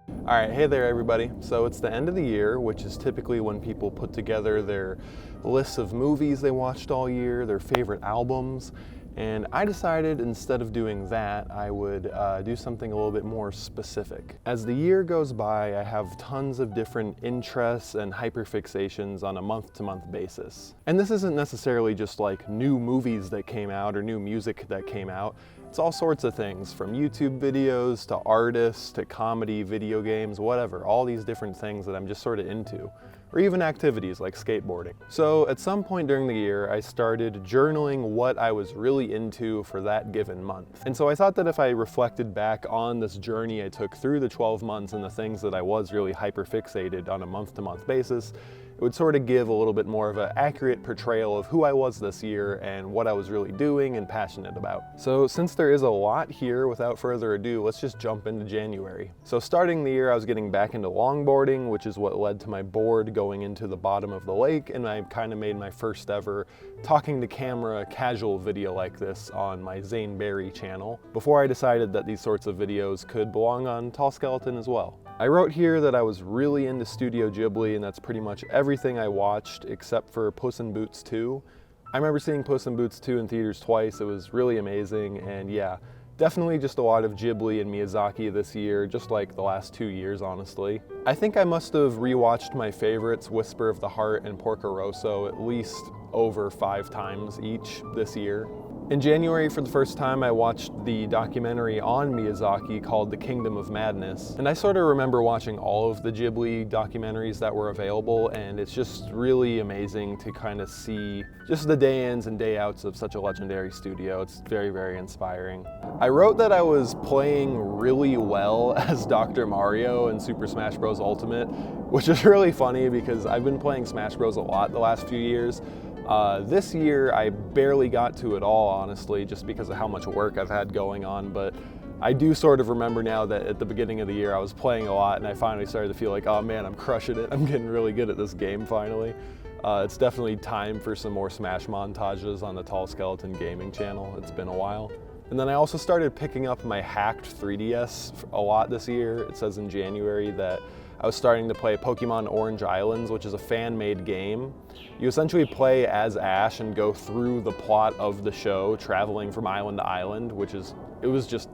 All right, hey there everybody. So it's the end of the year, which is typically when people put together their lists of movies they watched all year, their favorite albums, and I decided instead of doing that, I would do something a little bit more specific. As the year goes by, I have tons of different interests and hyperfixations on a month-to-month basis. And this isn't necessarily just like new movies that came out or new music that came out. It's all sorts of things, from YouTube videos to artists to comedy, video games, whatever, all these different things that I'm just sort of into, or even activities like skateboarding. So at some point during the year, I started journaling what I was really into for that given month. And so I thought that if I reflected back on this journey I took through the 12 months and the things that I was really hyperfixated on a month-to-month basis, it would sort of give a little bit more of an accurate portrayal of who I was this year and what I was really doing and passionate about. So since there is a lot here, without further ado, let's just jump into January. So starting the year, I was getting back into longboarding, which is what led to my board going into the bottom of the lake, and I kind of made my first ever talking to camera casual video like this on my Zane Berry channel, before I decided that these sorts of videos could belong on Tall Skeleton as well. I wrote here that I was really into Studio Ghibli, and that's pretty much everything I watched except for Puss in Boots 2. I remember seeing Puss in Boots 2 in theaters twice. It was really amazing, and yeah, definitely just a lot of Ghibli and Miyazaki this year, just like the last 2 years, honestly. I think I must have rewatched my favorites, Whisper of the Heart and Porco Rosso, at least over 5 times each this year. In January, for the first time, I watched the documentary on Miyazaki called The Kingdom of Madness. And I sort of remember watching all of the Ghibli documentaries that were available, and it's just really amazing to kind of see just the day-ins and day-outs of such a legendary studio. It's very, very inspiring. I wrote that I was playing really well as Dr. Mario in Super Smash Bros. Ultimate, which is really funny because I've been playing Smash Bros. A lot the last few years. This year I barely got to it all, honestly, just because of how much work I've had going on, but I do sort of remember now that at the beginning of the year I was playing a lot and I finally started to feel like, oh man, I'm crushing it. I'm getting really good at this game finally. It's definitely time for some more Smash montages on the Tall Skeleton gaming channel. It's been a while. And then I also started picking up my hacked 3DS a lot this year. It says in January that I was starting to play Pokemon Orange Islands, which is a fan-made game. You essentially play as Ash and go through the plot of the show, traveling from island to island,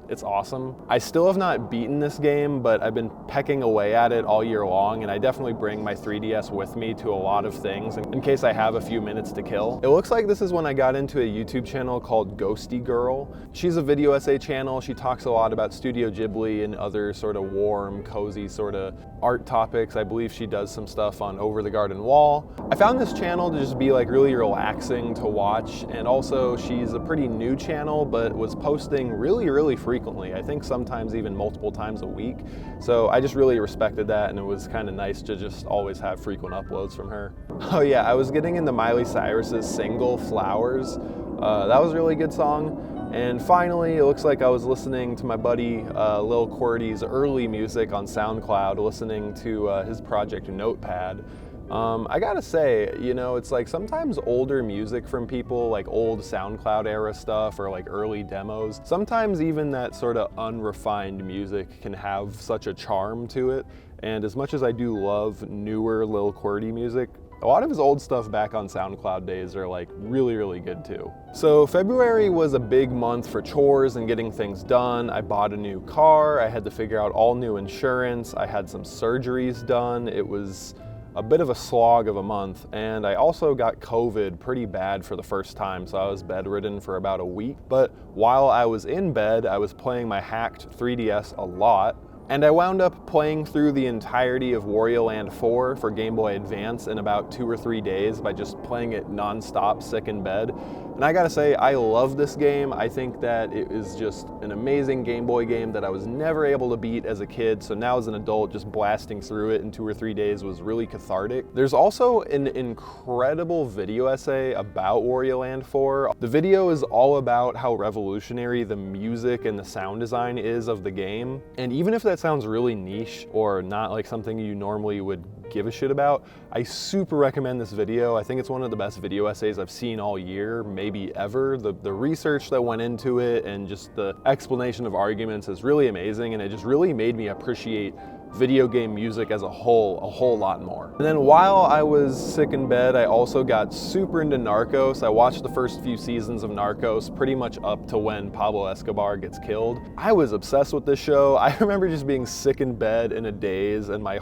it's awesome. I still have not beaten this game, but I've been pecking away at it all year long, and I definitely bring my 3DS with me to a lot of things in case I have a few minutes to kill. It looks like this is when I got into a YouTube channel called Ghosty Girl. She's a video essay channel. She talks a lot about Studio Ghibli and other sort of warm, cozy sort of art topics. I believe she does some stuff on Over the Garden Wall. I found this channel to just be like really relaxing to watch, and also she's a pretty new channel but was posting really frequently. I think sometimes even multiple times a week. So I just really respected that, and it was kind of nice to just always have frequent uploads from her. Oh yeah, I was getting into Miley Cyrus's single Flowers. That was a really good song. And finally, it looks like I was listening to my buddy Lil Qwerty's early music on SoundCloud, listening to his project Notepad. I gotta say, you know, it's like sometimes older music from people, like old SoundCloud era stuff or like early demos, sometimes even that sort of unrefined music can have such a charm to it. And as much as I do love newer Lil Qwerty music, a lot of his old stuff back on SoundCloud days are like really good too. So February was a big month for chores and getting things done. I bought a new car, I had to figure out all new insurance, I had some surgeries done. It was a bit of a slog of a month, and I also got COVID pretty bad for the first time, so I was bedridden for about a week. But while I was in bed, I was playing my hacked 3DS a lot, and I wound up playing through the entirety of Wario Land 4 for Game Boy Advance in about 2 or 3 days by just playing it non-stop, sick in bed. And I gotta say, I love this game. I think that it is just an amazing Game Boy game that I was never able to beat as a kid, so now as an adult, just blasting through it in 2 or 3 days was really cathartic. There's also an incredible video essay about Wario Land 4. The video is all about how revolutionary the music and the sound design is of the game, and even if that sounds really niche or not like something you normally would give a shit about, I super recommend this video. I think it's one of the best video essays I've seen all year, maybe ever. The research that went into it and just the explanation of arguments is really amazing, and it just really made me appreciate video game music as a whole lot more. And then while I was sick in bed, I also got super into Narcos. I watched the first few seasons of Narcos pretty much up to when Pablo Escobar gets killed. I was obsessed with this show. I remember just being sick in bed in a daze, and my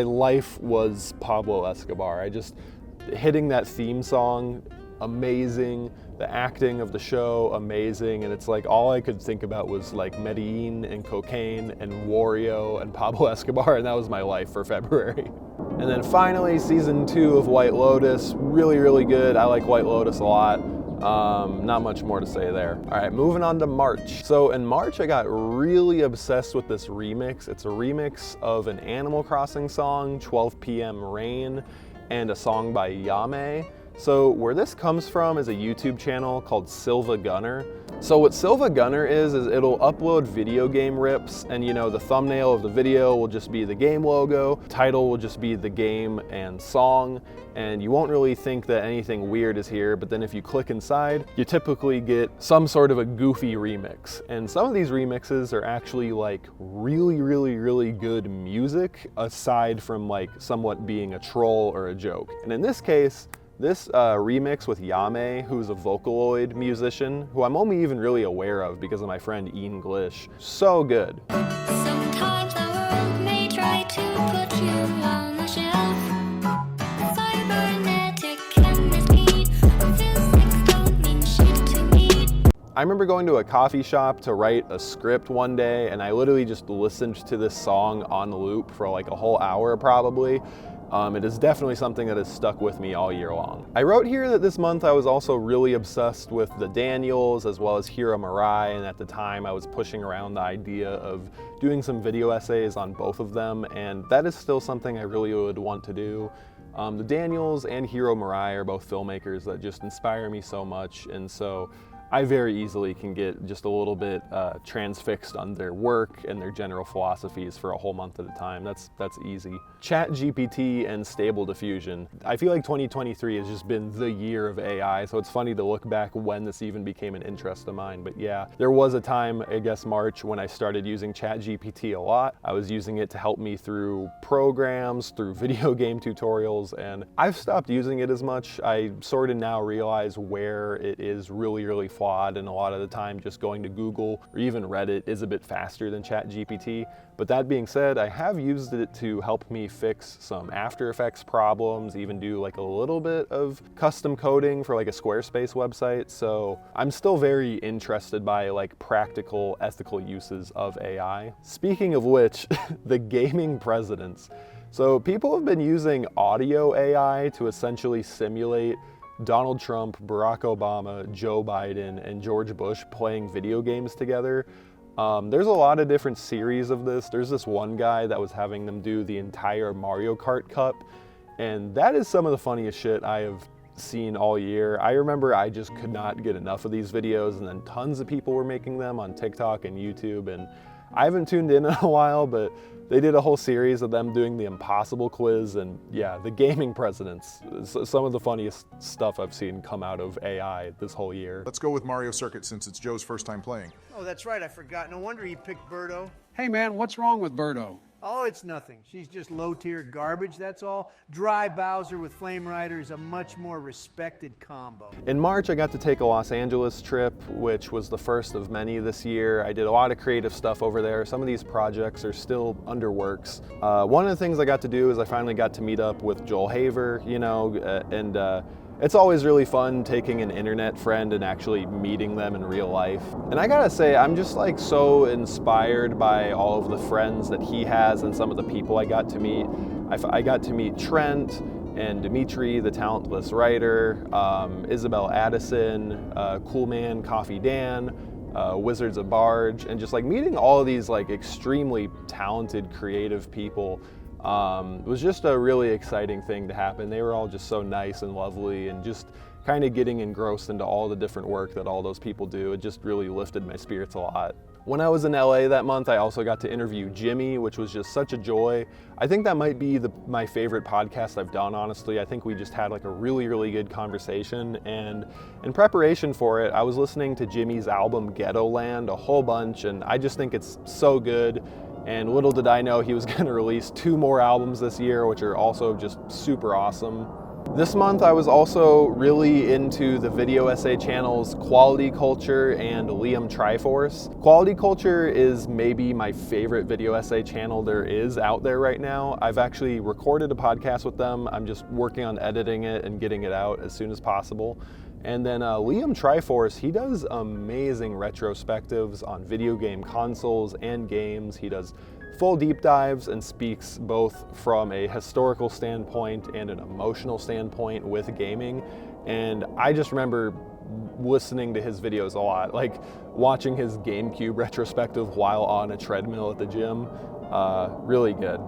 life was Pablo Escobar. Hitting that theme song, amazing. The acting of the show, amazing. And it's like all I could think about was like Medellin and cocaine and Wario and Pablo Escobar, and that was my life for February. And then finally, season 2 of White Lotus, really, really good. I like White Lotus a lot. Not much more to say there. All right, moving on to March. So in March, I got really obsessed with this remix. It's a remix of an Animal Crossing song, 12 PM Rain, and a song by Yame. So where this comes from is a YouTube channel called Silva Gunner. So what Silva Gunner is it'll upload video game rips, and the thumbnail of the video will just be the game logo, title will just be the game and song, and you won't really think that anything weird is here, but then if you click inside, you typically get some sort of a goofy remix. And some of these remixes are actually like really, really, really good music, aside from like somewhat being a troll or a joke. And in this case, this remix with Yame, who's a Vocaloid musician, who I'm only even really aware of because of my friend Ian Glish, so good. Sometimes the world may try to put you on the shelf. Cybernetic chemistry, physics don't mean shit to me. I remember going to a coffee shop to write a script one day, and I literally just listened to this song on loop for like a whole hour probably. It is definitely something that has stuck with me all year long. I wrote here that this month I was also really obsessed with the Daniels as well as Hiro Murai, and at the time I was pushing around the idea of doing some video essays on both of them, and that is still something I really would want to do. The Daniels and Hiro Murai are both filmmakers that just inspire me so much, and so I very easily can get just a little bit transfixed on their work and their general philosophies for a whole month at a time. That's easy. ChatGPT and Stable Diffusion. I feel like 2023 has just been the year of AI, so it's funny to look back when this even became an interest of mine. But yeah, there was a time, I guess March, when I started using ChatGPT a lot. I was using it to help me through programs, through video game tutorials, and I've stopped using it as much. I sort of now realize where it is really, really flawed, and a lot of the time just going to Google or even Reddit is a bit faster than ChatGPT. But that being said, I have used it to help me fix some After Effects problems, even do like a little bit of custom coding for like a Squarespace website. So I'm still very interested by like practical, ethical uses of AI. Speaking of which, the gaming presidents. So people have been using audio AI to essentially simulate Donald Trump, Barack Obama, Joe Biden, and George Bush playing video games together. There's a lot of different series of this. There's this one guy that was having them do the entire Mario Kart Cup, and that is some of the funniest shit I have seen all year. I remember I just could not get enough of these videos, and then tons of people were making them on TikTok and YouTube, and I haven't tuned in a while, but they did a whole series of them doing the impossible quiz, and yeah, the gaming presidents. Some of the funniest stuff I've seen come out of AI this whole year. Let's go with Mario Circuit since it's Joe's first time playing. Oh, that's right, I forgot. No wonder he picked Birdo. Hey man, what's wrong with Birdo? Oh, it's nothing. She's just low-tier garbage, that's all. Dry Bowser with Flame Rider is a much more respected combo. In March, I got to take a Los Angeles trip, which was the first of many this year. I did a lot of creative stuff over there. Some of these projects are still under works. One of the things I got to do is I finally got to meet up with Joel Haver, and it's always really fun taking an internet friend and actually meeting them in real life. And I gotta say, I'm just like so inspired by all of the friends that he has and some of the people I got to meet. I got to meet Trent and Dimitri, the talentless writer, Isabel Addison, Cool Man, Coffee Dan, Wizards of Barge, and just like meeting all of these like extremely talented, creative people. It was just a really exciting thing to happen. They were all just so nice and lovely, and just kind of getting engrossed into all the different work that all those people do. It just really lifted my spirits a lot. When I was in LA that month, I also got to interview Jimmy, which was just such a joy. I think that might be my favorite podcast I've done, honestly. I think we just had like a really, really good conversation, and in preparation for it, I was listening to Jimmy's album Ghetto Land a whole bunch, and I just think it's so good. And little did I know he was going to release 2 more albums this year, which are also just super awesome. This month I was also really into the video essay channels Quality Culture and Liam Triforce. Quality Culture is maybe my favorite video essay channel there is out there right now. I've actually recorded a podcast with them. I'm just working on editing it and getting it out as soon as possible. And then Liam Triforce, he does amazing retrospectives on video game consoles and games. He does full deep dives and speaks both from a historical standpoint and an emotional standpoint with gaming. And I just remember listening to his videos a lot, like watching his GameCube retrospective while on a treadmill at the gym. Really good.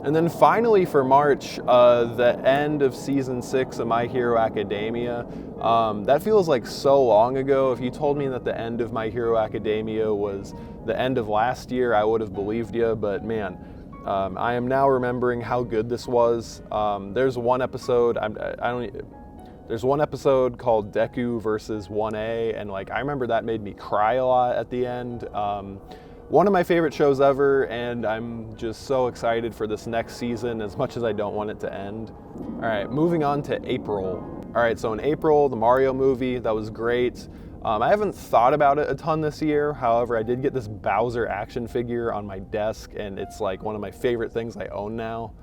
And then finally for March, the end of season 6 of My Hero Academia. That feels like so long ago. If you told me that the end of My Hero Academia was the end of last year, I would have believed you, but man, I am now remembering how good this was. There's one episode, there's one episode called Deku versus 1A, and like I remember that made me cry a lot at the end. One of my favorite shows ever, and I'm just so excited for this next season as much as I don't want it to end. All right, moving on to April. All right, so in April, the Mario movie, that was great. I haven't thought about it a ton this year. However, I did get this Bowser action figure on my desk, and it's like one of my favorite things I own now.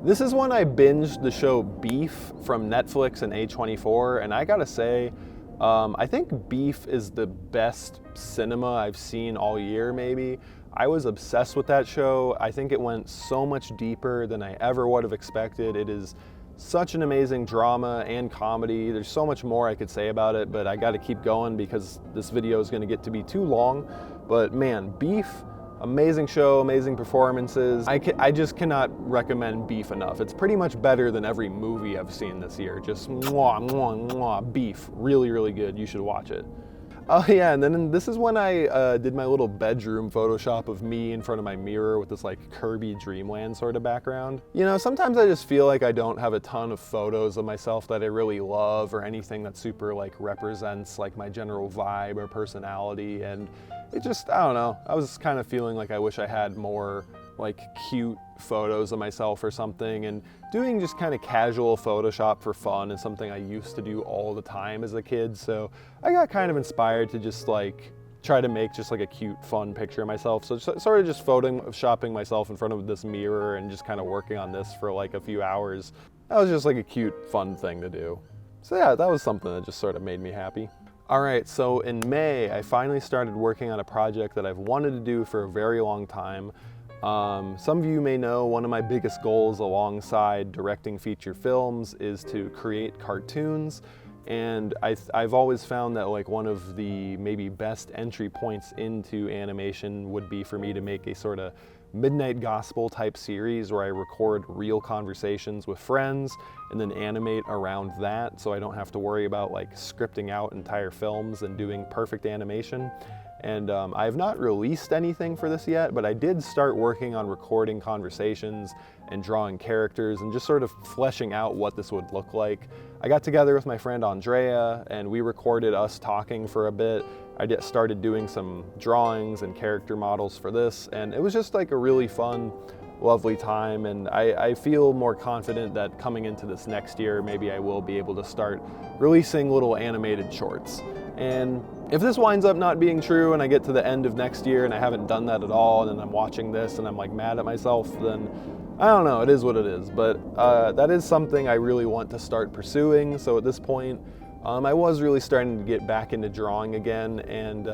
This is when I binged the show Beef from Netflix and A24, and I gotta say, I think Beef is the best cinema I've seen all year, maybe. I was obsessed with that show. I think it went so much deeper than I ever would have expected. It is such an amazing drama and comedy. There's so much more I could say about it, but I gotta keep going because this video is gonna get to be too long. But man, Beef, amazing show, amazing performances. I just cannot recommend Beef enough. It's pretty much better than every movie I've seen this year. Just mwah, mwah, mwah, Beef. Really, really good. You should watch it. Oh yeah, and then this is when I did my little bedroom Photoshop of me in front of my mirror with this like Kirby Dreamland sort of background. You know, sometimes I just feel like I don't have a ton of photos of myself that I really love or anything that super like represents like my general vibe or personality, and it just, I don't know, I was kind of feeling like I wish I had more like cute photos of myself or something, and doing just kind of casual Photoshop for fun is something I used to do all the time as a kid, so I got kind of inspired to just like try to make just like a cute fun picture of myself. So sort of just photoshopping myself in front of this mirror and just kind of working on this for like a few hours. That was just like a cute fun thing to do. So yeah, that was something that just sort of made me happy. All right, so in May, I finally started working on a project that I've wanted to do for a very long time. Some of you may know one of my biggest goals alongside directing feature films is to create cartoons. And I've always found that like one of the maybe best entry points into animation would be for me to make a sort of midnight gospel type series where I record real conversations with friends and then animate around that, so I don't have to worry about like scripting out entire films and doing perfect animation. And I have not released anything for this yet, but I did start working on recording conversations and drawing characters and just sort of fleshing out what this would look like. I got together with my friend Andrea and we recorded us talking for a bit. I started doing some drawings and character models for this, and it was just like a really fun, lovely time, and I feel more confident that coming into this next year, maybe I will be able to start releasing little animated shorts. And if this winds up not being true and I get to the end of next year and I haven't done that at all, and then I'm watching this and I'm like mad at myself, then I don't know, it is what it is. But that is something I really want to start pursuing. So at this point, I was really starting to get back into drawing again, and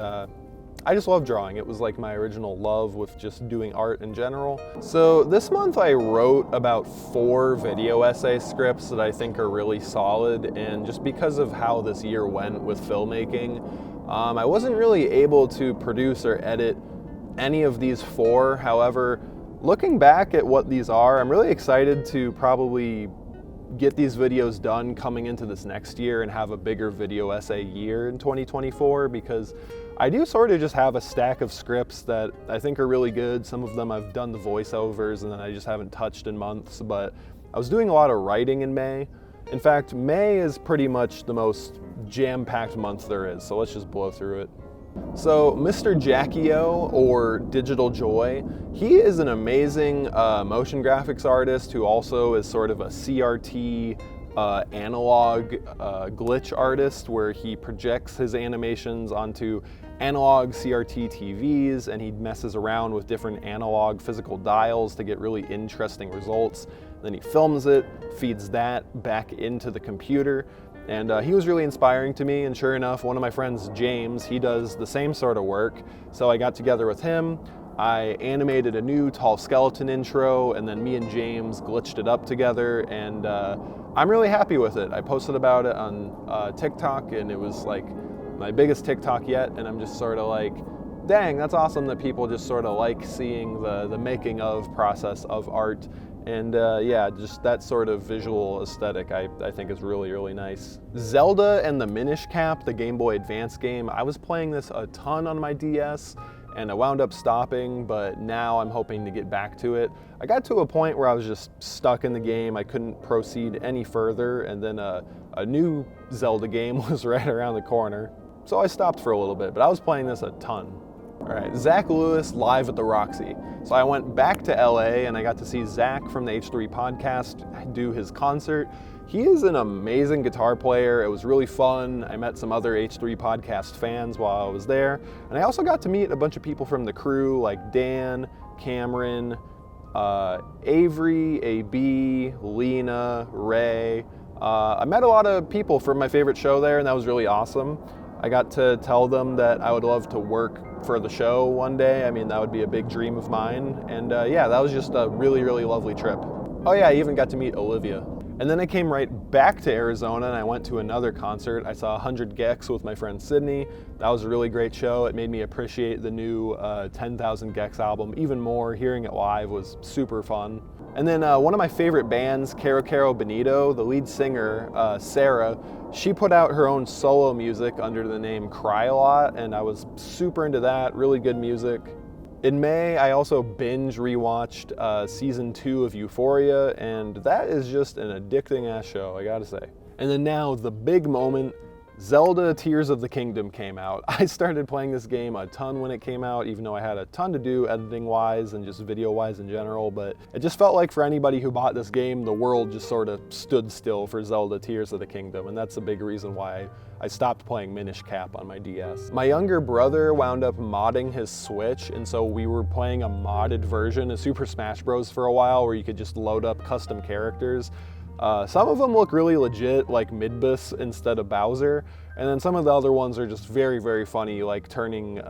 I just love drawing. It was like my original love with just doing art in general. So this month I wrote about 4 video essay scripts that I think are really solid, and just because of how this year went with filmmaking, I wasn't really able to produce or edit any of these 4. However, looking back at what these are, I'm really excited to probably get these videos done coming into this next year and have a bigger video essay year in 2024, because I do sort of just have a stack of scripts that I think are really good. Some of them I've done the voiceovers and then I just haven't touched in months, but I was doing a lot of writing in May. In fact, May is pretty much the most jam-packed month there is, so let's just blow through it. So Mr. Jackio, or Digital Joy, he is an amazing motion graphics artist who also is sort of a CRT analog glitch artist, where he projects his animations onto analog CRT TVs, and he messes around with different analog physical dials to get really interesting results. Then he films it, feeds that back into the computer, and he was really inspiring to me. And sure enough, one of my friends, James, he does the same sort of work. So I got together with him, I animated a new Tall Skeleton intro, and then me and James glitched it up together, and I'm really happy with it. I posted about it on TikTok, and it was like my biggest TikTok yet, and I'm just sort of like, dang, that's awesome that people just sort of like seeing the making of process of art. And yeah, just that sort of visual aesthetic I think is really, really nice. Zelda and the Minish Cap, the Game Boy Advance game, I was playing this a ton on my DS, and I wound up stopping, but now I'm hoping to get back to it. I got to a point where I was just stuck in the game. I couldn't proceed any further, and then a new Zelda game was right around the corner. So I stopped for a little bit, but I was playing this a ton. All right, Zach Lewis live at the Roxy. So I went back to LA and I got to see Zach from the H3 podcast do his concert. He is an amazing guitar player. It was really fun. I met some other H3 podcast fans while I was there. And I also got to meet a bunch of people from the crew like Dan, Cameron, Avery, AB, Lena, Ray. I met a lot of people from my favorite show there, and that was really awesome. I got to tell them that I would love to work for the show one day. I mean, that would be a big dream of mine. And yeah, that was just a really, really lovely trip. Oh yeah, I even got to meet Olivia. And then I came right back to Arizona and I went to another concert. I saw 100 Gex with my friend Sydney. That was a really great show. It made me appreciate the new 10,000 Gex album even more. Hearing it live was super fun. And then one of my favorite bands, Caro Caro Bonito, the lead singer, Sarah, she put out her own solo music under the name Cry A Lot, and I was super into that, really good music. In May, I also binge rewatched season 2 of Euphoria, and that is just an addicting ass show, I gotta say. And then now, the big moment, Zelda Tears of the Kingdom came out. I started playing this game a ton when it came out, even though I had a ton to do editing-wise and just video-wise in general, but it just felt like for anybody who bought this game, the world just sort of stood still for Zelda Tears of the Kingdom, and that's a big reason why I stopped playing Minish Cap on my DS. My younger brother wound up modding his Switch, and so we were playing a modded version of Super Smash Bros. For a while where you could just load up custom characters. Some of them look really legit, like Midbus instead of Bowser, and then some of the other ones are just very, very funny, like turning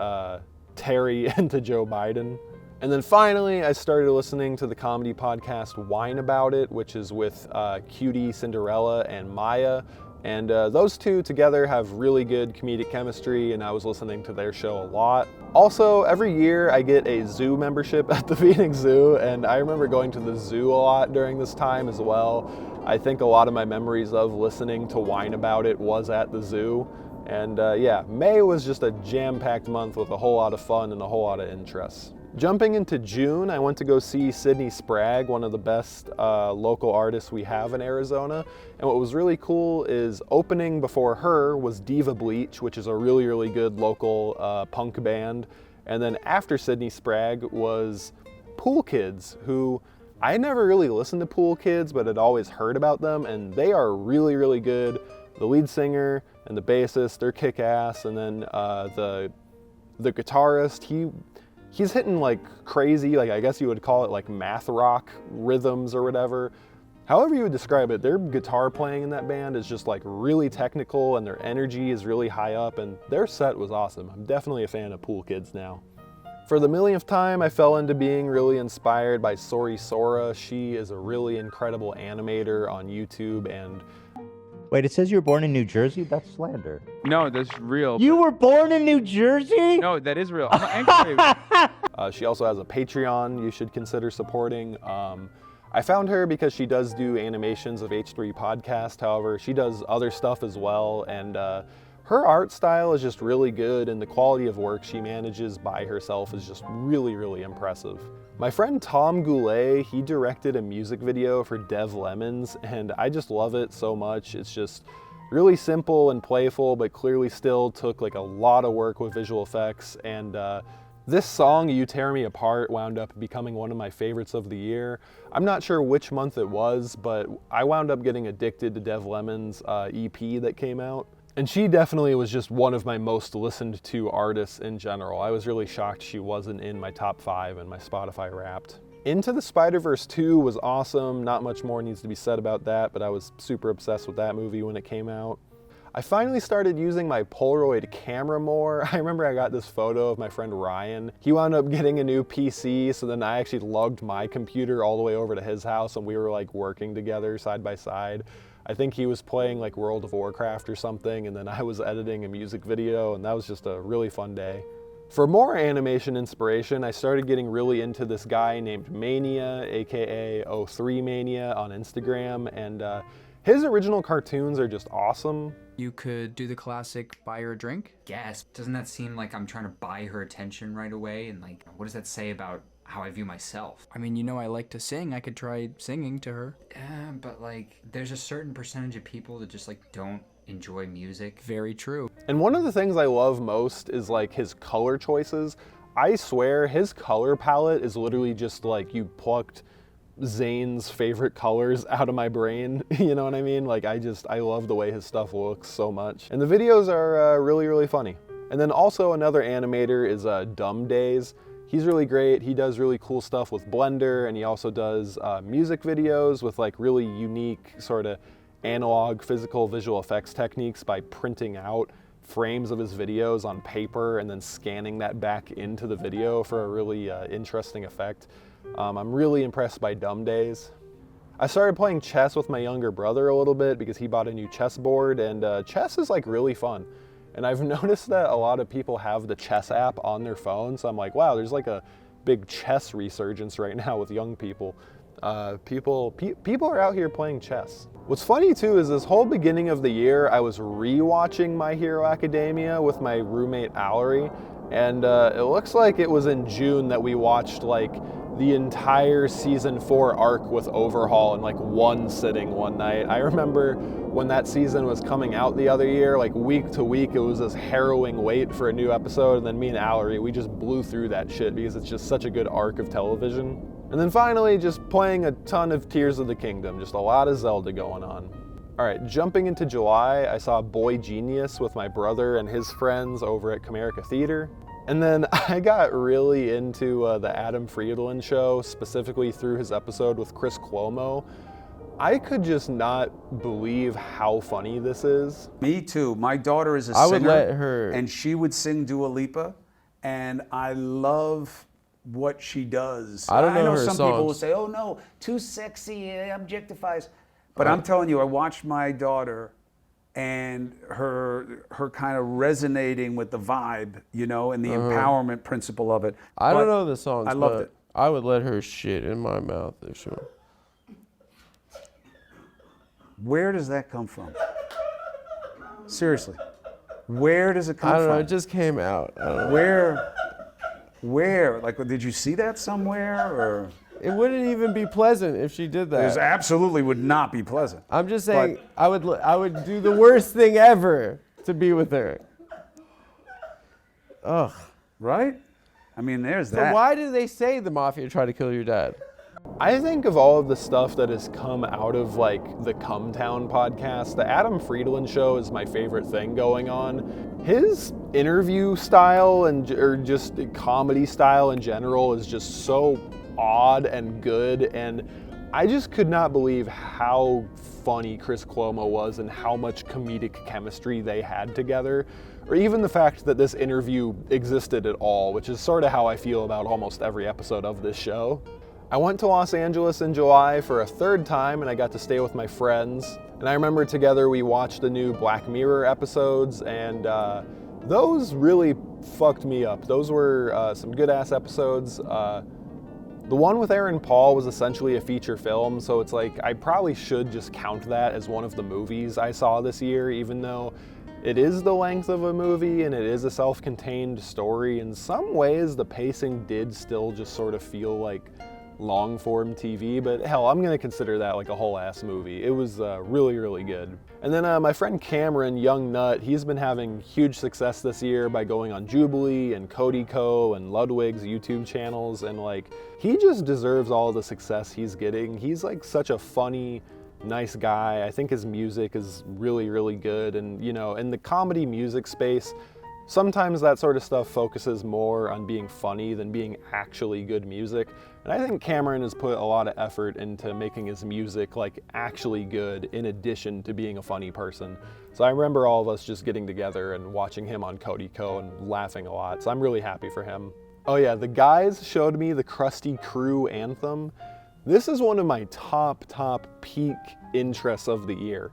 Terry into Joe Biden. And then finally, I started listening to the comedy podcast Whine About It, which is with Cutie, Cinderella, and Maya. And those two together have really good comedic chemistry, and I was listening to their show a lot. Also, every year I get a zoo membership at the Phoenix Zoo, and I remember going to the zoo a lot during this time as well. I think a lot of my memories of listening to Whine About It was at the zoo. And yeah, May was just a jam-packed month with a whole lot of fun and a whole lot of interests. Jumping into June, I went to go see Sydney Sprague, one of the best local artists we have in Arizona. And what was really cool is opening before her was Diva Bleach, which is a really, really good local punk band. And then after Sydney Sprague was Pool Kids, who I never really listened to Pool Kids, but had always heard about them, and they are really, really good. The lead singer and the bassist, they're kick-ass, and then the guitarist, he's hitting like crazy, like I guess you would call it like math rock rhythms or whatever. However you would describe it, their guitar playing in that band is just like really technical, and their energy is really high up, and their set was awesome. I'm definitely a fan of Pool Kids now. For the millionth time, I fell into being really inspired by Sori Sora. She is a really incredible animator on YouTube, and Wait, it says you were born in New Jersey? That's slander. No, that's real. You were born in New Jersey? No, that is real. I'm angry. She also has a Patreon you should consider supporting. I found her because she does do animations of H3 Podcast. However, she does other stuff as well, and her art style is just really good, and the quality of work she manages by herself is just really, really impressive. My friend Tom Goulet, he directed a music video for Dev Lemons, and I just love it so much. It's just Really simple and playful, but clearly still took like a lot of work with visual effects. And this song, You Tear Me Apart, wound up becoming one of my favorites of the year. I'm not sure which month it was, but I wound up getting addicted to Dev Lemon's EP that came out. And she definitely was just one of my most listened to artists in general. I was really shocked she wasn't in my top 5 in my Spotify Wrapped. Into the Spider-Verse 2 was awesome. Not much more needs to be said about that, but I was super obsessed with that movie when it came out. I finally started using my Polaroid camera more. I remember I got this photo of my friend Ryan. He wound up getting a new PC, so then I actually lugged my computer all the way over to his house and we were like working together side by side. I think he was playing like World of Warcraft or something, and then I was editing a music video, and that was just a really fun day. For more animation inspiration, I started getting really into this guy named Mania, aka 03 Mania on Instagram, and his original cartoons are just awesome. You could do the classic buy her a drink. Guess. Doesn't that seem like I'm trying to buy her attention right away? And like, what does that say about how I view myself? I mean, you know I like to sing. I could try singing to her. Yeah, but like, there's a certain percentage of people that just like don't enjoy music. Very true. And one of the things I love most is like his color choices. I swear his color palette is literally just like you plucked Zane's favorite colors out of my brain. You know what I mean? Like I love the way his stuff looks so much. And the videos are really, really funny. And then also another animator is Dumb Days. He's really great. He does really cool stuff with Blender, and he also does music videos with like really unique sort of analog physical visual effects techniques by printing out frames of his videos on paper and then scanning that back into the video for a really interesting effect. I'm really impressed by Dumb Days. I started playing chess with my younger brother a little bit because he bought a new chess board, and chess is like really fun. And I've noticed that a lot of people have the chess app on their phone, so I'm like, wow, there's like a big chess resurgence right now with young people. People are out here playing chess. What's funny too is this whole beginning of the year, I was re-watching My Hero Academia with my roommate Allery, and it looks like it was in June that we watched like the entire season 4 arc with Overhaul in like one sitting one night. I remember when that season was coming out the other year, like week to week, it was this harrowing wait for a new episode, and then me and Allery, we just blew through that shit because it's just such a good arc of television. And then finally, just playing a ton of Tears of the Kingdom, just a lot of Zelda going on. All right, jumping into July, I saw Boy Genius with my brother and his friends over at Comerica Theater. And then I got really into the Adam Friedland show, specifically through his episode with Chris Cuomo. I could just not believe how funny this is. Me too. My daughter is a singer. I would let her. And she would sing Dua Lipa, and I love what she does. I don't know her some songs. people will say, oh no, too sexy, it objectifies. But I'm telling you, I watched my daughter and her kind of resonating with the vibe, you know, and the empowerment principle of it. I don't know the songs, I loved but it. I would let her shit in my mouth if she were. Where does that come from? Seriously. Where does it come I from? don't know, it just came out. I don't know. Where? Like, did you see that somewhere, or? It wouldn't even be pleasant if she did that. It absolutely would not be pleasant. I'm just saying, I would do the worst thing ever to be with her. Ugh. Right? I mean, there's So that. why do they say the mafia tried to kill your dad? I think of all of the stuff that has come out of like the Come Town podcast, the Adam Friedland show is my favorite thing going on. His interview style or just comedy style in general is just so odd and good, and I just could not believe how funny Chris Cuomo was and how much comedic chemistry they had together, or even the fact that this interview existed at all, which is sort of how I feel about almost every episode of this show. I went to Los Angeles in July for a third time, and I got to stay with my friends. And I remember together we watched the new Black Mirror episodes, and those really fucked me up. Those were some good-ass episodes. The one with Aaron Paul was essentially a feature film, so it's like I probably should just count that as one of the movies I saw this year, even though it is the length of a movie and it is a self-contained story. In some ways, the pacing did still just sort of feel like long form TV, but hell, I'm gonna consider that like a whole ass movie. It was really, really good. And then my friend Cameron, Young Nut, he's been having huge success this year by going on Jubilee and Cody Co and Ludwig's YouTube channels, and like, he just deserves all the success he's getting. He's like such a funny, nice guy. I think his music is really, really good, and you know, in the comedy music space, sometimes that sort of stuff focuses more on being funny than being actually good music. And I think Cameron has put a lot of effort into making his music like actually good in addition to being a funny person. So I remember all of us just getting together and watching him on Cody Co and laughing a lot. So I'm really happy for him. Oh yeah, the guys showed me the Krusty Crew anthem. This is one of my top peak interests of the year.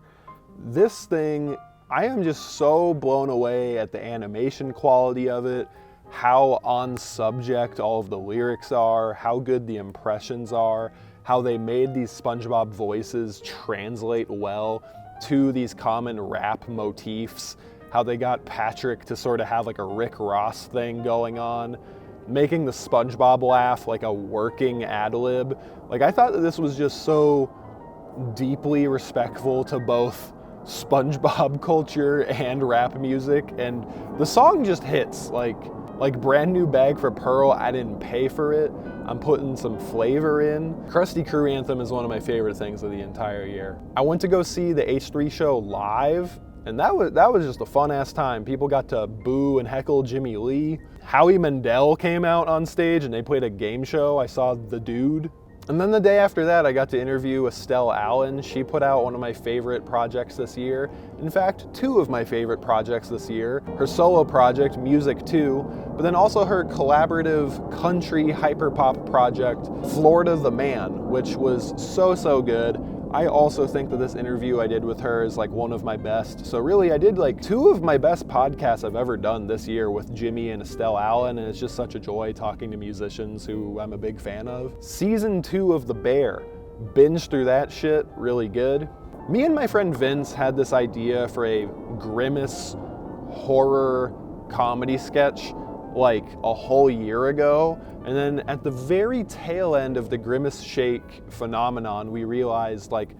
This thing, I am just so blown away at the animation quality of it, how on subject all of the lyrics are, how good the impressions are, how they made these SpongeBob voices translate well to these common rap motifs, how they got Patrick to sort of have like a Rick Ross thing going on, making the SpongeBob laugh like a working ad-lib. Like, I thought that this was just so deeply respectful to both SpongeBob culture and rap music, and the song just hits. Like Brand New Bag for Pearl, I didn't pay for it. I'm putting some flavor in. Krusty Crew anthem is one of my favorite things of the entire year. I went to go see the H3 show live, and that was just a fun ass time. People got to boo and heckle Jimmy Lee. Howie Mandel came out on stage and they played a game show. I saw The Dude. And then the day after that, I got to interview Estelle Allen. She put out one of my favorite projects this year. In fact, two of my favorite projects this year. Her solo project, Music 2, but then also her collaborative country hyperpop project, Florida the Man, which was so good. I also think that this interview I did with her is like one of my best. So really, I did like two of my best podcasts I've ever done this year with Jimmy and Estelle Allen, and it's just such a joy talking to musicians who I'm a big fan of. Season 2 of The Bear, binge through that shit, really good. Me and my friend Vince had this idea for a Grimace horror comedy sketch like a whole year ago, and then at the very tail end of the Grimace Shake phenomenon, we realized like,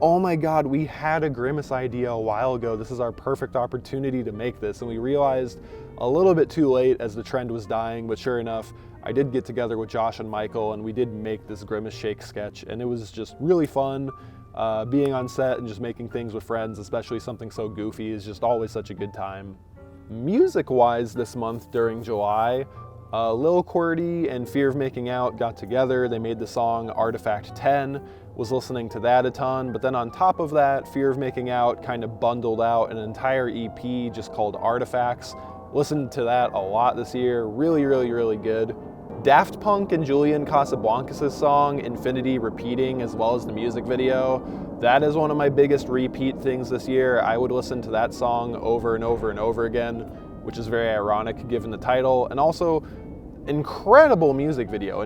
oh my god, we had a Grimace idea a while ago. This is our perfect opportunity to make this. And we realized a little bit too late as the trend was dying, but sure enough, I did get together with Josh and Michael and we did make this Grimace Shake sketch, and it was just really fun. Being on set and just making things with friends, especially something so goofy, is just always such a good time. Music-wise this month during July, Lil Qwerty and Fear of Making Out got together. They made the song Artifact 10, was listening to that a ton, but then on top of that, Fear of Making Out kind of bundled out an entire EP just called Artifacts. Listened to that a lot this year, really good. Daft Punk and Julian Casablancas' song Infinity repeating, as well as the music video, that is one of my biggest repeat things this year. I would listen to that song over and over again, which is very ironic given the title. And also, incredible music video,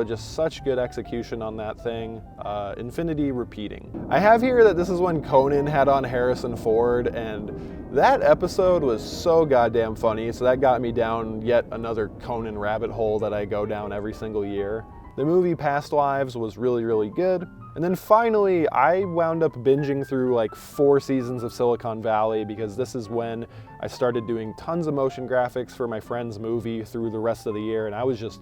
just such good execution on that thing. Infinity repeating. I have here that this is when Conan had on Harrison Ford, and that episode was so goddamn funny, so that got me down yet another Conan rabbit hole that I go down every single year. The movie Past Lives was really good. And then finally, I wound up binging through like 4 seasons of Silicon Valley, because this is when I started doing tons of motion graphics for my friend's movie through the rest of the year, and I was just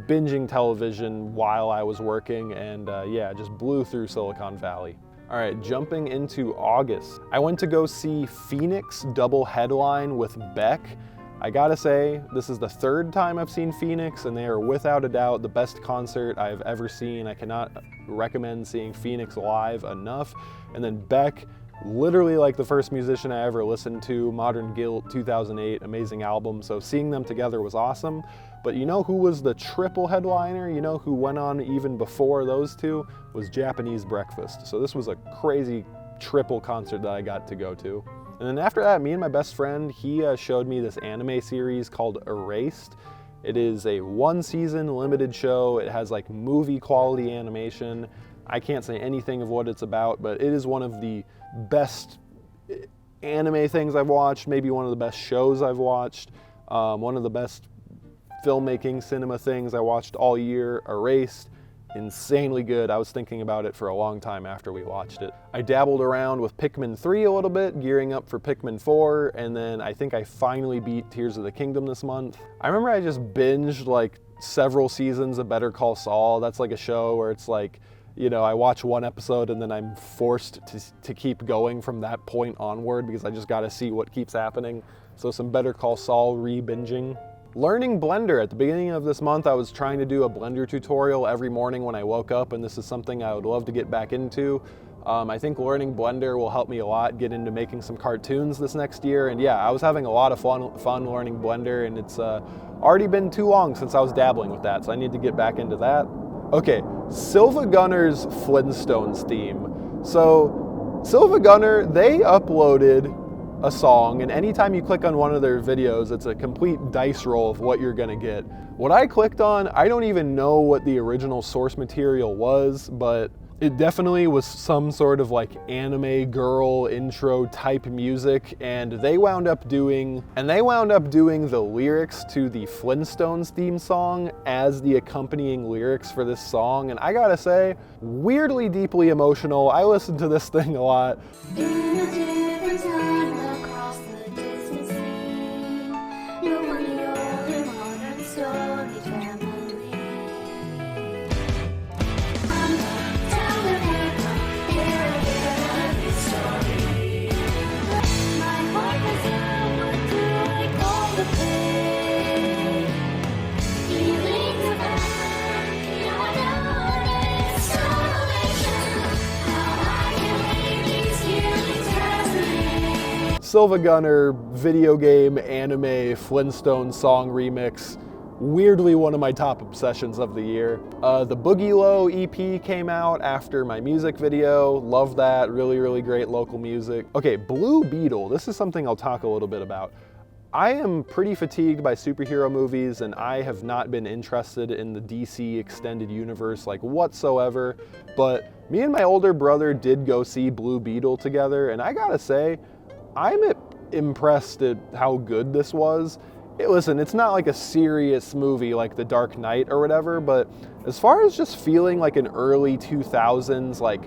binging television while I was working, and yeah, just blew through Silicon Valley. All right, jumping into August. I went to go see Phoenix double headline with Beck. I gotta say, this is the 3rd time I've seen Phoenix, and they are without a doubt the best concert I've ever seen. I cannot recommend seeing Phoenix live enough. And then Beck, literally like the first musician I ever listened to, Modern Guilt, 2008, amazing album. So seeing them together was awesome. But you know who was the triple headliner? You know who went on even before those two? Was Japanese Breakfast. So this was a crazy triple concert that I got to go to. And then after that, me and my best friend, he showed me this anime series called Erased. It is a 1-season limited show. It has like movie quality animation. I can't say anything of what it's about, but it is one of the best anime things I've watched, maybe one of the best shows I've watched, one of the best filmmaking, cinema things I watched all year. Erased, insanely good. I was thinking about it for a long time after we watched it. I dabbled around with Pikmin 3 a little bit, gearing up for Pikmin 4, and then I think I finally beat Tears of the Kingdom this month. I remember I just binged like several seasons of Better Call Saul. That's like a show where it's like, you know, I watch one episode and then I'm forced to keep going from that point onward because I just gotta see what keeps happening. So some Better Call Saul re-binging. Learning Blender. At the beginning of this month, I was trying to do a Blender tutorial every morning when I woke up, and this is something I would love to get back into. I think learning Blender will help me a lot get into making some cartoons this next year. And yeah, I was having a lot of fun learning Blender, and it's already been too long since I was dabbling with that, so I need to get back into that. Okay, Silva Gunner's Flintstones theme. So Silva Gunner, they uploaded a song, and anytime you click on one of their videos, it's a complete dice roll of what you're gonna get. What I clicked on, I don't even know what the original source material was, but it definitely was some sort of like anime girl intro type music, and they wound up doing the lyrics to the Flintstones theme song as the accompanying lyrics for this song, and I gotta say, weirdly deeply emotional. I listened to this thing a lot. Silva Gunner video game anime Flintstone song remix, weirdly one of my top obsessions of the year. The Boogie Low EP came out after my music video, love that, really great local music. Okay, Blue Beetle, this is something I'll talk a little bit about. I am pretty fatigued by superhero movies, and I have not been interested in the DC extended universe like whatsoever, but me and my older brother did go see Blue Beetle together, and I gotta say, I'm impressed at how good this was. Listen, it's not like a serious movie like The Dark Knight or whatever, but as far as just feeling like an early 2000s like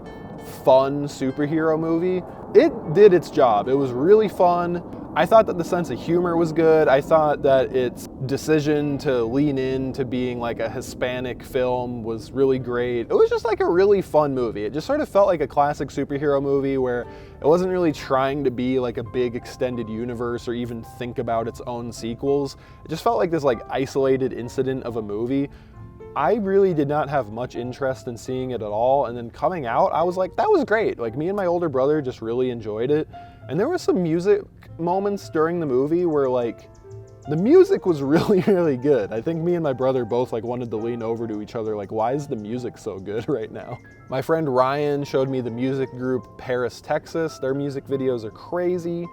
fun superhero movie, it did its job. It was really fun. I thought that the sense of humor was good. I thought that its decision to lean into being like a Hispanic film was really great. It was just like a really fun movie. It just sort of felt like a classic superhero movie where it wasn't really trying to be like a big extended universe or even think about its own sequels. It just felt like this like isolated incident of a movie. I really did not have much interest in seeing it at all, and then coming out, I was like, that was great. Like, me and my older brother just really enjoyed it. And there were some music moments during the movie where like, the music was really good. I think me and my brother both like wanted to lean over to each other like, why is the music so good right now? My friend Ryan showed me the music group Paris, Texas. Their music videos are crazy.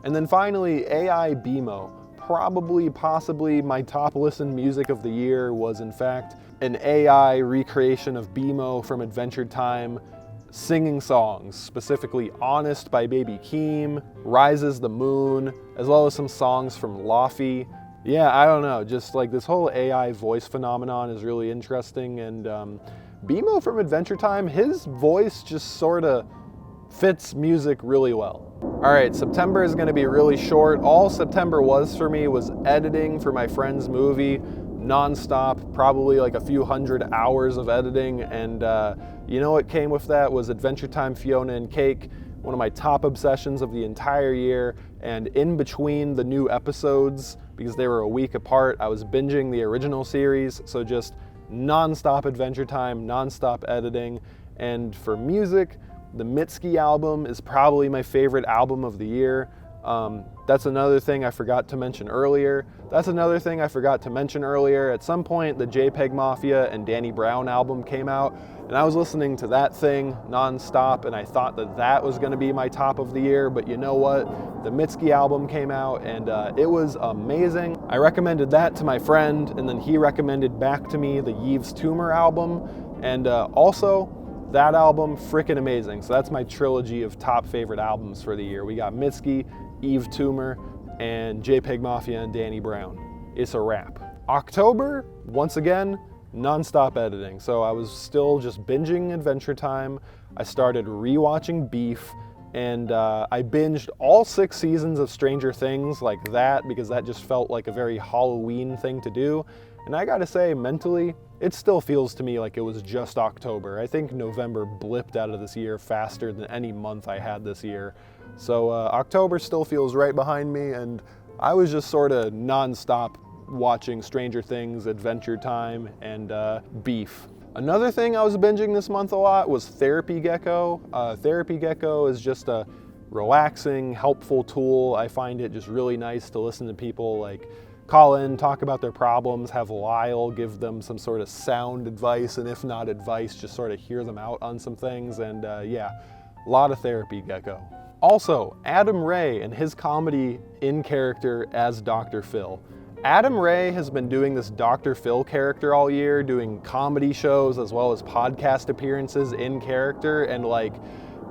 And then finally, AI BMO. Possibly my top listened music of the year was in fact an AI recreation of BMO from Adventure Time singing songs, specifically Honest by Baby Keem, Rises the Moon, as well as some songs from Lofi. Yeah, I don't know, just like this whole AI voice phenomenon is really interesting, and BMO from Adventure Time, his voice just sort of fits music really well. All right, September is gonna be really short. All September was for me was editing for my friend's movie, nonstop, probably like a few hundred hours of editing, and you know what came with that was Adventure Time Fiona and Cake, one of my top obsessions of the entire year, and in between the new episodes, because they were a week apart, I was binging the original series, so just nonstop Adventure Time, nonstop editing. And for music, the Mitski album is probably my favorite album of the year. That's another thing I forgot to mention earlier. At some point, the JPEG Mafia and Danny Brown album came out, and I was listening to that thing nonstop, and I thought that that was gonna be my top of the year, but you know what? The Mitski album came out, and it was amazing. I recommended that to my friend, and then he recommended back to me the Yves Tumor album, and also, that album, frickin' amazing. So that's my trilogy of top favorite albums for the year. We got Mitski, Yves Tumor, and JPEG Mafia and Danny Brown. It's a wrap. October, once again, non-stop editing. So I was still just binging Adventure Time. I started rewatching Beef, and I binged all 6 seasons of Stranger Things like that because that just felt like a very Halloween thing to do. And I gotta say, mentally, it still feels to me like it was just October. I think November blipped out of this year faster than any month I had this year. So October still feels right behind me, and I was just sort of non-stop watching Stranger Things, Adventure Time, and Beef. Another thing I was binging this month a lot was Therapy Gecko. Therapy Gecko is just a relaxing, helpful tool. I find it just really nice to listen to people like call in, talk about their problems, have Lyle give them some sort of sound advice, and if not advice, just sort of hear them out on some things, and yeah, a lot of Therapy Gecko. Also, Adam Ray and his comedy in character as Dr. Phil. Adam Ray has been doing this Dr. Phil character all year, doing comedy shows as well as podcast appearances in character, and like,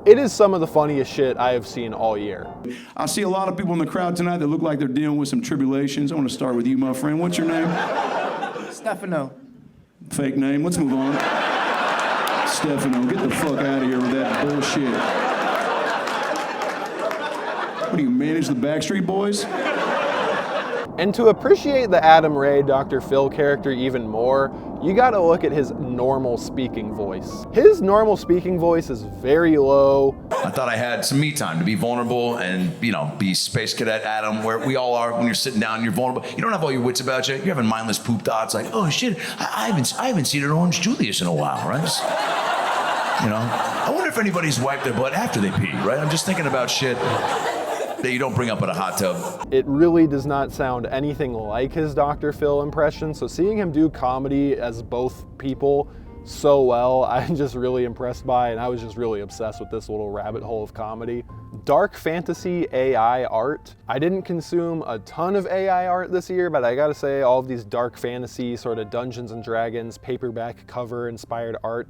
it is some of the funniest shit I have seen all year. I see a lot of people in the crowd tonight that look like they're dealing with some tribulations. I want to start with you, my friend. What's your name? Stefano. Fake name. Let's move on. Stefano, get the fuck out of here with that bullshit. What do you manage the Backstreet Boys? And to appreciate the Adam Ray Dr. Phil character even more, you gotta look at his normal speaking voice. His normal speaking voice is very low. I thought I had some me time to be vulnerable and, you know, be Space Cadet Adam, where we all are when you're sitting down and you're vulnerable. You don't have all your wits about you. You're having mindless poop thoughts like, oh shit, I haven't seen an Orange Julius in a while, right? You know, I wonder if anybody's wiped their butt after they pee, right? I'm just thinking about shit that you don't bring up in a hot tub. It really does not sound anything like his Dr. Phil impression, so seeing him do comedy as both people so well, I'm just really impressed by, and I was just really obsessed with this little rabbit hole of comedy. Dark fantasy AI art. I didn't consume a ton of AI art this year, but I gotta say, all of these dark fantasy sort of Dungeons and Dragons paperback cover inspired art,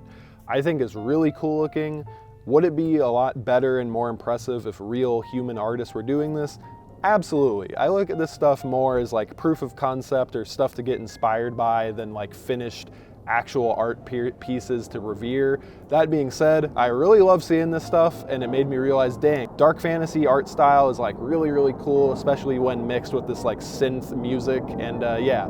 I think is really cool looking. Would it be a lot better and more impressive if real human artists were doing this? Absolutely. I look at this stuff more as like proof of concept or stuff to get inspired by than like finished actual art pieces to revere. That being said, I really love seeing this stuff, and it made me realize, dang, dark fantasy art style is like really, really cool, especially when mixed with this like synth music, and yeah.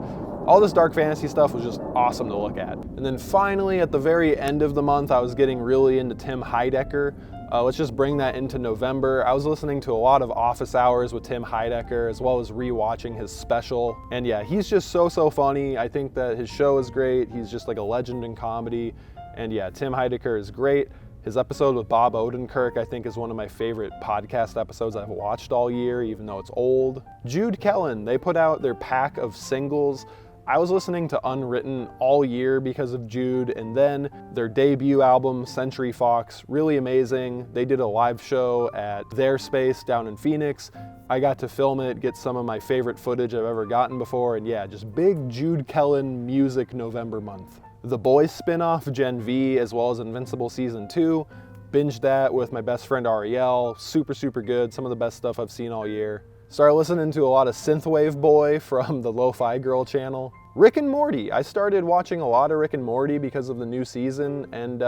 All this dark fantasy stuff was just awesome to look at. And then finally, at the very end of the month, I was getting really into Tim Heidecker. Let's just bring that into November. I was listening to a lot of Office Hours with Tim Heidecker, as well as rewatching his special. And yeah, he's just so funny. I think that his show is great. He's just like a legend in comedy. And yeah, Tim Heidecker is great. His episode with Bob Odenkirk, I think, is one of my favorite podcast episodes I've watched all year, even though it's old. Jude Kellen, they put out their pack of singles. I was listening to Unwritten all year because of Jude, and then their debut album, Century Fox, really amazing. They did a live show at their space down in Phoenix. I got to film it, get some of my favorite footage I've ever gotten before, and yeah, just big Jude Kellen music November month. The Boys spinoff, Gen V, as well as Invincible Season 2, binged that with my best friend Ariel. Super good, some of the best stuff I've seen all year. Started listening to a lot of Synthwave Boy from the Lo-Fi Girl channel. Rick and Morty. I started watching a lot of Rick and Morty because of the new season, and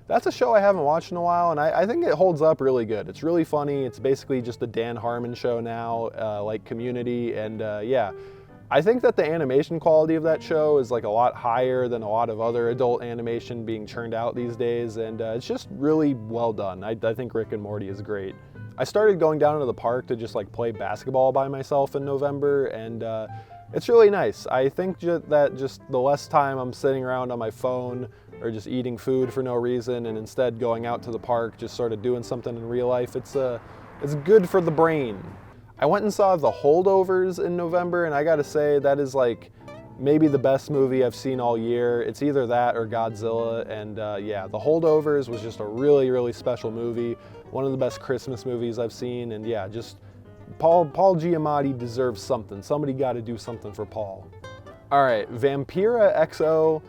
that's a show I haven't watched in a while, and I think it holds up really good. It's really funny. It's basically just a Dan Harmon show now, like Community, and yeah. I think that the animation quality of that show is like a lot higher than a lot of other adult animation being churned out these days, and it's just really well done. I think Rick and Morty is great. I started going down to the park to just like play basketball by myself in November, and it's really nice. I think that just the less time I'm sitting around on my phone or just eating food for no reason, and instead going out to the park, just sort of doing something in real life, it's good for the brain. I went and saw The Holdovers in November, and I gotta say that is like maybe the best movie I've seen all year. It's either that or Godzilla, and yeah, The Holdovers was just a really special movie. One of the best Christmas movies I've seen, and yeah, just Paul Giamatti deserves something. Somebody gotta do something for Paul. All right, Vampira XO,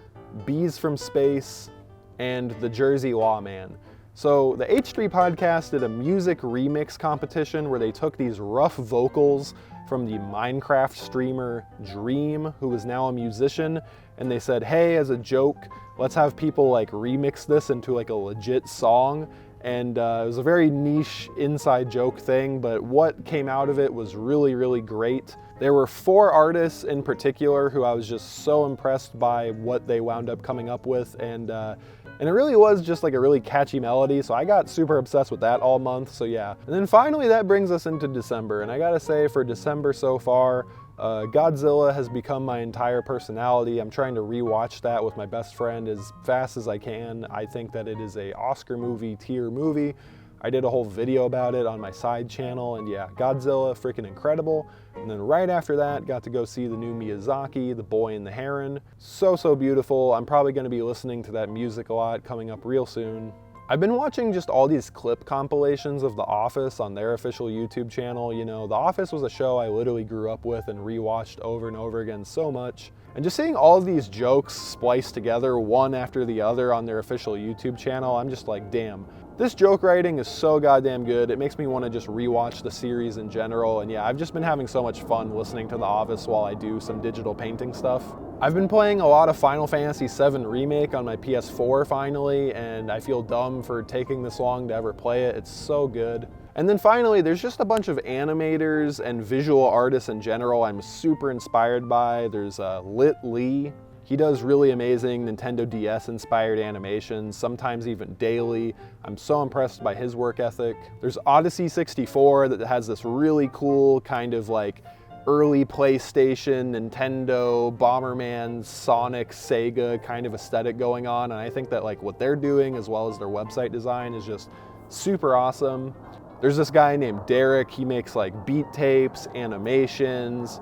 Bees from Space, and The Jersey Lawman. So the H3 podcast did a music remix competition where they took these rough vocals from the Minecraft streamer Dream, who is now a musician, and they said, hey, as a joke, let's have people like remix this into like a legit song. And it was a very niche inside joke thing, but what came out of it was really, really great. There were 4 artists in particular who I was just so impressed by what they wound up coming up with, and it really was just like a really catchy melody, so I got super obsessed with that all month, so yeah. And then finally that brings us into December, and I gotta say for December so far, Godzilla has become my entire personality. I'm trying to rewatch that with my best friend as fast as I can. I think that it is a Oscar movie tier movie. I did a whole video about it on my side channel, and yeah, Godzilla, freaking incredible. And then right after that, got to go see the new Miyazaki, The Boy and the Heron. So, so beautiful. I'm probably gonna be listening to that music a lot coming up real soon. I've been watching just all these clip compilations of The Office on their official YouTube channel. You know, The Office was a show I literally grew up with and rewatched over and over again so much. And just seeing all of these jokes spliced together one after the other on their official YouTube channel, I'm just like, damn. This joke writing is so goddamn good. It makes me want to just rewatch the series in general. And yeah, I've just been having so much fun listening to The Office while I do some digital painting stuff. I've been playing a lot of Final Fantasy VII Remake on my PS4 finally, and I feel dumb for taking this long to ever play it. It's so good. And then finally, there's just a bunch of animators and visual artists in general I'm super inspired by. There's Lit Lee. He does really amazing Nintendo DS inspired animations, sometimes even daily. I'm so impressed by his work ethic. There's Odyssey 64 that has this really cool kind of like early PlayStation, Nintendo, Bomberman, Sonic, Sega kind of aesthetic going on. And I think that like what they're doing as well as their website design is just super awesome. There's this guy named Derek. He makes like beat tapes, animations,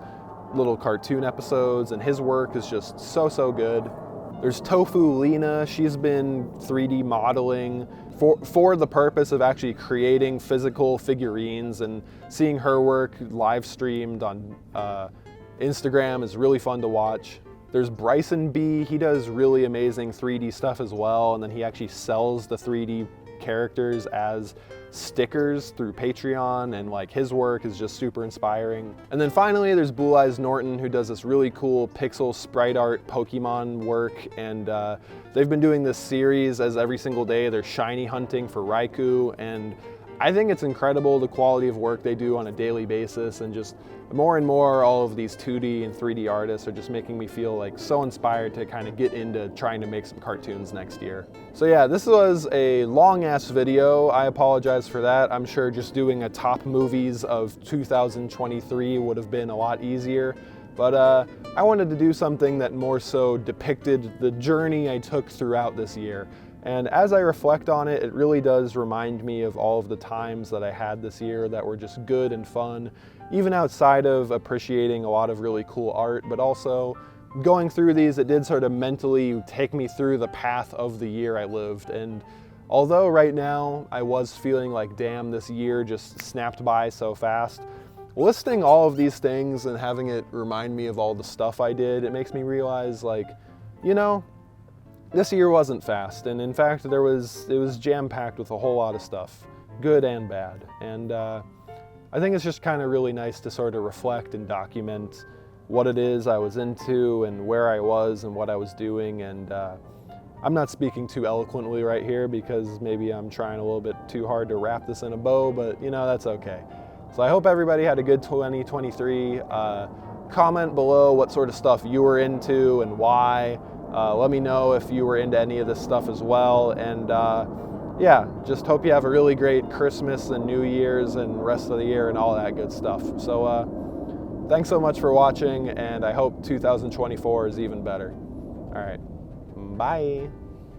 little cartoon episodes, and his work is just so, so good. There's Tofu Lena. She's been 3D modeling for the purpose of actually creating physical figurines, and seeing her work live streamed on Instagram is really fun to watch. There's Bryson B. He does really amazing 3D stuff as well, and then he actually sells the 3D characters as stickers through Patreon, and like his work is just super inspiring. And then finally there's Blue Eyes Norton, who does this really cool pixel sprite art Pokemon work, and they've been doing this series as every single day they're shiny hunting for Raikou, and I think it's incredible the quality of work they do on a daily basis, and just more and more all of these 2D and 3D artists are just making me feel like so inspired to kind of get into trying to make some cartoons next year. So yeah, this was a long ass video. I apologize for that. I'm sure just doing a top movies of 2023 would have been a lot easier, but I wanted to do something that more so depicted the journey I took throughout this year. And as I reflect on it, it really does remind me of all of the times that I had this year that were just good and fun, even outside of appreciating a lot of really cool art, but also going through these, it did sort of mentally take me through the path of the year I lived. And although right now I was feeling like, damn, this year just snapped by so fast, listing all of these things and having it remind me of all the stuff I did, it makes me realize, like, you know, this year wasn't fast, and in fact it was jam-packed with a whole lot of stuff, good and bad. And I think it's just kind of really nice to sort of reflect and document what it is I was into and where I was and what I was doing. And I'm not speaking too eloquently right here because maybe I'm trying a little bit too hard to wrap this in a bow, but you know, that's okay. So I hope everybody had a good 2023. Comment below what sort of stuff you were into and why. Let me know if you were into any of this stuff as well. And yeah, just hope you have a really great Christmas and New Year's and rest of the year and all that good stuff. So thanks so much for watching, and I hope 2024 is even better. All right, bye.